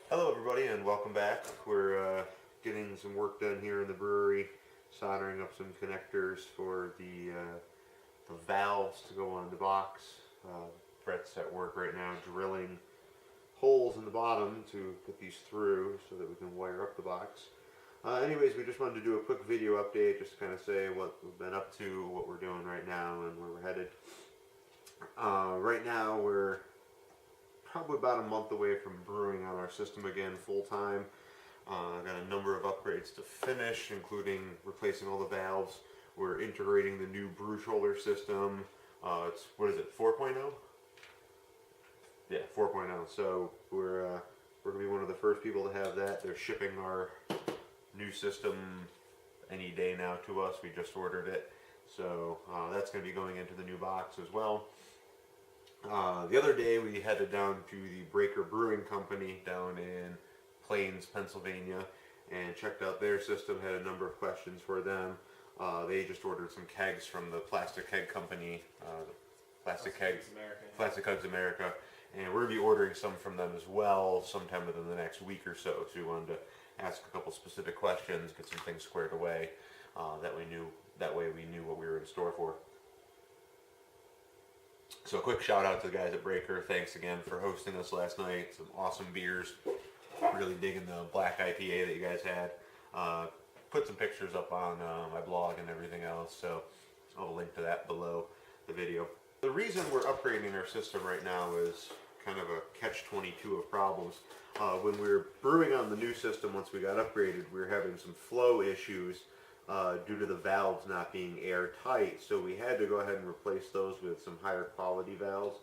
Hello everybody and welcome back. We're getting some work done here in the brewery, soldering up some connectors for the valves to go on the box. Brett's at work right now drilling holes in the bottom to put these through so that we can wire up the box. Anyways, we just wanted to do a quick video update just to kind of say what we've been up to, what we're doing right now, and where we're headed. Right now we're probably about a month away from brewing on our system again full time. Got a number of upgrades to finish, including replacing all the valves. We're integrating the new brew controller system. It's, what is it, 4.0? Yeah, 4.0. So we're gonna be one of the first people to have that. They're shipping our new system any day now to us. We just ordered it, so that's gonna be going into the new box as well. The other day we headed down to the Breaker Brewing Company down in Plains, Pennsylvania, and checked out their system. Had a number of questions for them. They just ordered some kegs from the Plastic Keg Company, Plastic Kegs America, and we're gonna be ordering some from them as well sometime within the next week or so. So we wanted to ask a couple specific questions, get some things squared away. That way we knew what we were in store for. So a quick shout out to the guys at Breaker. Thanks again for hosting us last night. Some awesome beers. Really digging the black IPA that you guys had. Put some pictures up on my blog and everything else, so I'll link to that below the video. The reason we're upgrading our system right now is kind of a catch-22 of problems. When we were brewing on the new system, once we got upgraded, we were having some flow issues due to the valves not being airtight, so we had to go ahead and replace those with some higher quality valves.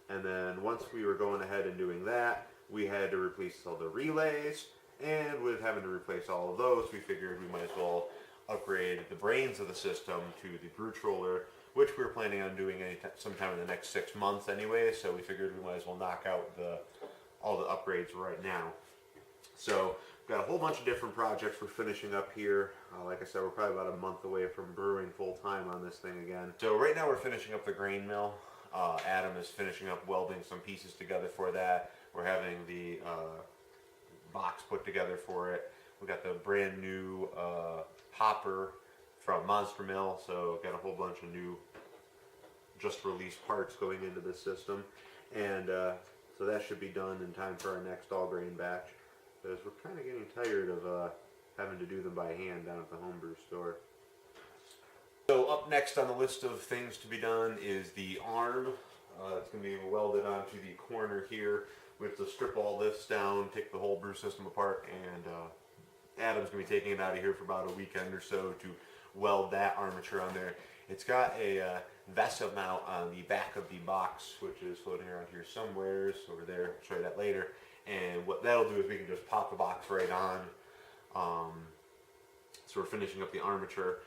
And then once we were going ahead and doing that, we had to replace all the relays, and with having to replace all of those, we figured we might as well upgrade the brains of the system to the brew controller, which we were planning on doing sometime in the next 6 months anyway, so we figured we might as well knock out all the upgrades right now. So we've got a whole bunch of different projects we're finishing up here. Like I said, we're probably about a month away from brewing full time on this thing again. So right now we're finishing up the grain mill. Adam is finishing up welding some pieces together for that. We're having the box put together for it. We got the brand new hopper from Monster Mill, so got a whole bunch of new just released parts going into this system, and so that should be done in time for our next all grain batch, because we're kind of getting tired of having to do them by hand down at the homebrew store. So up next on the list of things to be done is the arm. It's going to be welded onto the corner here. We have to strip all this down, take the whole brew system apart, and Adam's going to be taking it out of here for about a weekend or so to weld that armature on there. It's got a VESA mount on the back of the box, which is floating around here somewhere, over there. I'll show you that later. And what that'll do is we can just pop the box right on. So we're finishing up the armature.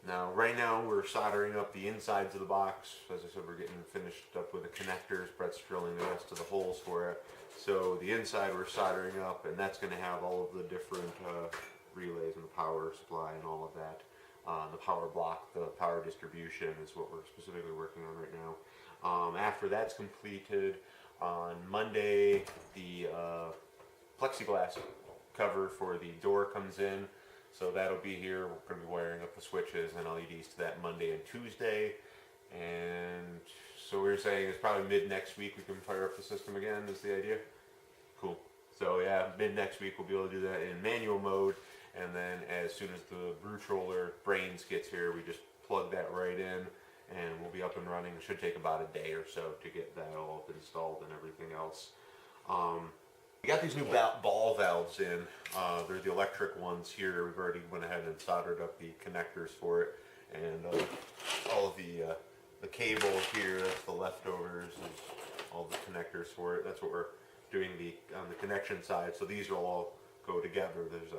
Now, right now we're soldering up the insides of the box. As I said, we're getting finished up with the connectors. Brett's drilling the rest of the holes for it. So the inside we're soldering up, and that's going to have all of the different relays and the power supply and all of that. The power block, the power distribution is what we're specifically working on right now. After that's completed, on Monday, the plexiglass cover for the door comes in. So that'll be here. We're going to be wiring up the switches and LEDs to that Monday and Tuesday. And so we were saying it's probably mid next week we can fire up the system again, is the idea? Cool. So yeah, mid next week we'll be able to do that in manual mode. And then as soon as the brew controller brains gets here, we just plug that right in and we'll be up and running. It should take about a day or so to get that all installed and everything else. We got these new ball valves in. They're the electric ones here. We've already went ahead and soldered up the connectors for it, and all of the cable here, that's the leftovers, and all the connectors for it. That's what we're doing on the connection side. So these will all go together. There's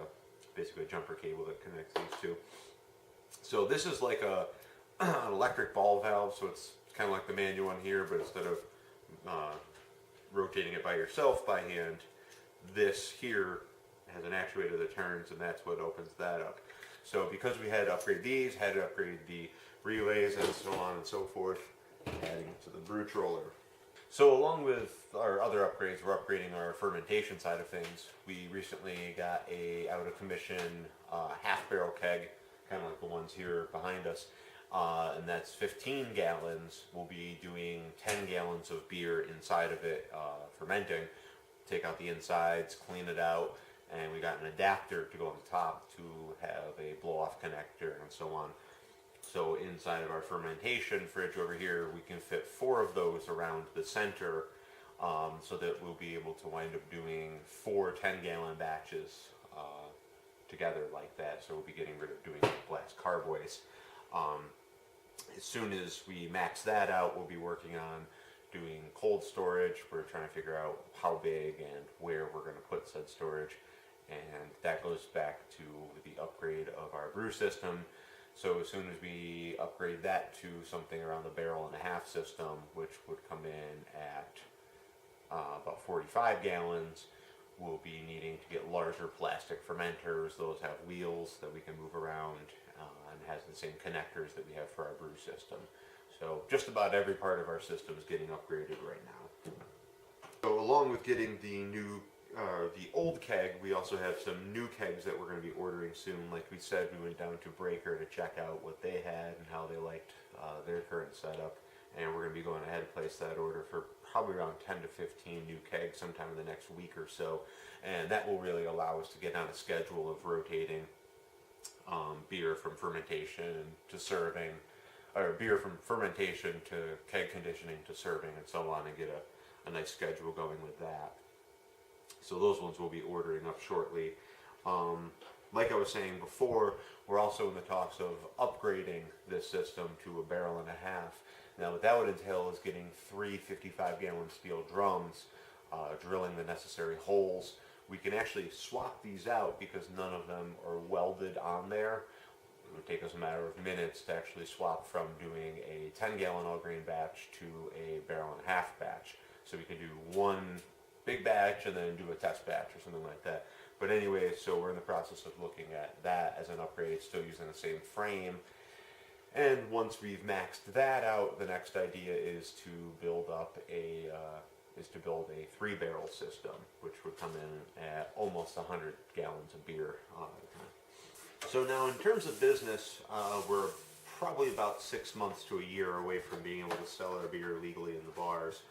basically a jumper cable that connects these two. So this is like an electric ball valve. So it's kind of like the manual one here, but instead of rotating it by yourself by hand, this here has an actuator that turns, and that's what opens that up. So because we had to upgrade these, had to upgrade the relays and so on and so forth, adding it to the brew controller. So along with our other upgrades, we're upgrading our fermentation side of things. We recently got a out of commission half barrel keg, kind of like the ones here behind us, and that's 15 gallons. We'll be doing 10 gallons of beer inside of it, fermenting. Take out the insides, clean it out, and we got an adapter to go on the top to have a blow-off connector and so on. So inside of our fermentation fridge over here, we can fit 4 of those around the center, so that we'll be able to wind up doing 4 10-gallon batches together like that. So we'll be getting rid of doing glass carboys. As soon as we max that out, we'll be working on doing cold storage. We're trying to figure out how big and where we're going to put said storage. And that goes back to the upgrade of our brew system. So as soon as we upgrade that to something around the barrel and a half system, which would come in at about 45 gallons, we'll be needing to get larger plastic fermenters. Those have wheels that we can move around, and has the same connectors that we have for our brew system. So just about every part of our system is getting upgraded right now. So along with getting the old keg, we also have some new kegs that we're going to be ordering soon. Like we said, we went down to Breaker to check out what they had and how they liked their current setup. And we're going to be going ahead and place that order for probably around 10 to 15 new kegs sometime in the next week or so. And that will really allow us to get on a schedule of rotating beer from fermentation to serving, or beer from fermentation to keg conditioning to serving and so on, and get a nice schedule going with that. So those ones we'll be ordering up shortly. Like I was saying before, we're also in the talks of upgrading this system to a barrel and a half. Now what that would entail is getting 3 55-gallon steel drums, drilling the necessary holes. We can actually swap these out because none of them are welded on there. It would take us a matter of minutes to actually swap from doing a 10-gallon all grain batch to a barrel and a half batch. So we could do one big batch and then do a test batch or something like that. But anyway, so we're in the process of looking at that as an upgrade, still using the same frame. And once we've maxed that out, the next idea is to build up a 3-barrel system, which would come in at almost 100 gallons of beer at a time. So now in terms of business, we're probably about 6 months to a year away from being able to sell our beer legally in the bars.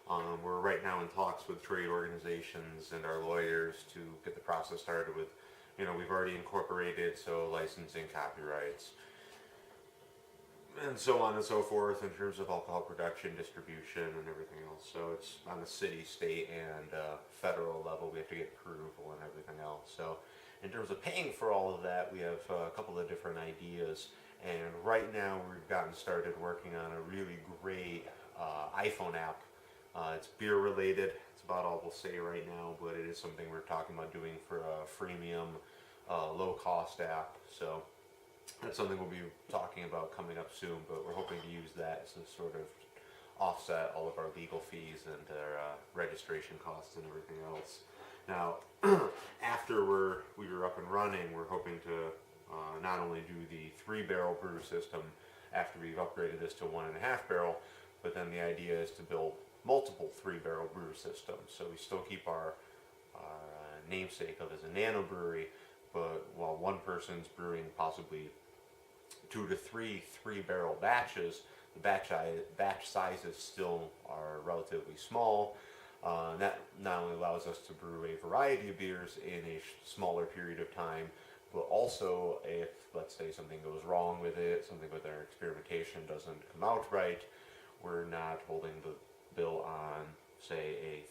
We're right now in talks with trade organizations and our lawyers to get the process started with, we've already incorporated, so licensing, copyrights, and so on and so forth in terms of alcohol production, distribution, and everything else. So it's on the city, state, and federal level. We have to get approval and everything else. So in terms of paying for all of that, we have a couple of different ideas. And right now we've gotten started working on a really great iPhone app. It's beer related. It's about all we'll say right now, but it is something we're talking about doing for a freemium, low cost app. So that's something we'll be talking about coming up soon, but we're hoping to use that to sort of offset all of our legal fees and our registration costs and everything else. Now, after we were up and running, we're hoping to not only do the 3-barrel brew system after we've upgraded this to 1.5 barrel, but then the idea is to build multiple 3-barrel brew systems. So we still keep our namesake of as a nano brewery, but while one person's brewing possibly 2 to 3 3-barrel batches, the batch sizes still are relatively small. That not only allows us to brew a variety of beers in a smaller period of time, but also if, let's say, something goes wrong with it, something with our experimentation doesn't come out right, we're not holding the bill on, say,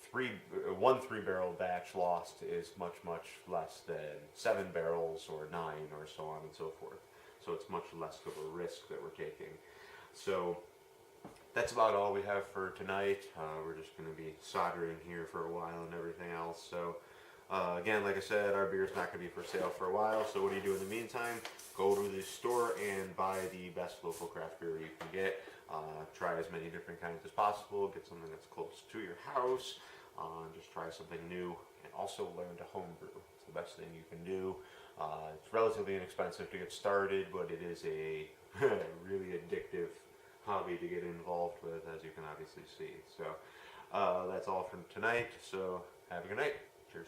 one 3-barrel batch lost is much less than 7 barrels or 9 or so on and so forth. So it's much less of a risk that we're taking. So that's about all we have for tonight. We're just going to be soldering here for a while and everything else. So again, like I said, our beer's not going to be for sale for a while. So what do you do in the meantime? Go to the store and buy the best local craft beer you can get. Try as many different kinds as possible. Get something that's close to your house. Just try something new, and also learn to homebrew. It's the best thing you can do. It's relatively inexpensive to get started, but it is a really addictive hobby to get involved with, as you can obviously see. So That's all from tonight. So have a good night. Cheers.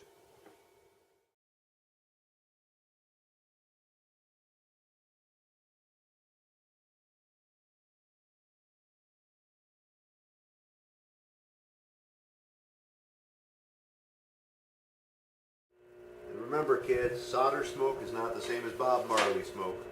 And remember, kids, solder smoke is not the same as Bob Marley smoke.